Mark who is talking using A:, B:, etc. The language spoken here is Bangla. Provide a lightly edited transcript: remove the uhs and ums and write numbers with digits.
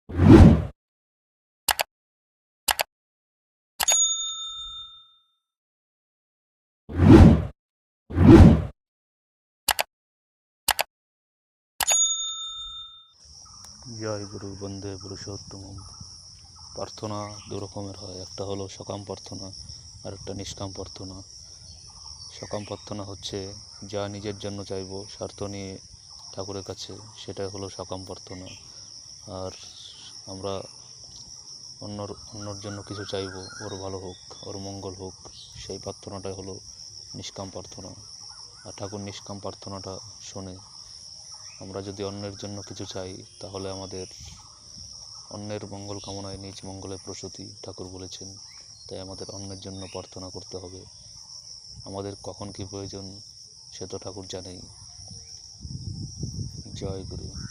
A: জয় গুরু বন্দে পুরুষোত্তম। প্রার্থনা দু রকমের হয়, একটা হলো সকাম প্রার্থনা আর একটা নিষ্কাম প্রার্থনা। সকাম প্রার্থনা হচ্ছে যা নিজের জন্য চাইবো স্বার্থ নিয়ে ঠাকুরের কাছে, সেটাই হলো সকাম প্রার্থনা। আর আমরা অন্যর জন্য কিছু চাইবো, ওর ভালো হোক, ওর মঙ্গল হোক, সেই প্রার্থনাটাই হলো নিষ্কাম প্রার্থনা। আর ঠাকুর নিষ্কাম প্রার্থনাটা শোনে। আমরা যদি অন্যের জন্য কিছু চাই, তাহলে আমাদের অন্যের মঙ্গল কামনায় নিজ মঙ্গলের প্রসূতি ঠাকুর বলেছেন। তাই আমাদের অন্যের জন্য প্রার্থনা করতে হবে। আমাদের কখন কী প্রয়োজন সে তো ঠাকুর জানেই। জয় গুরু।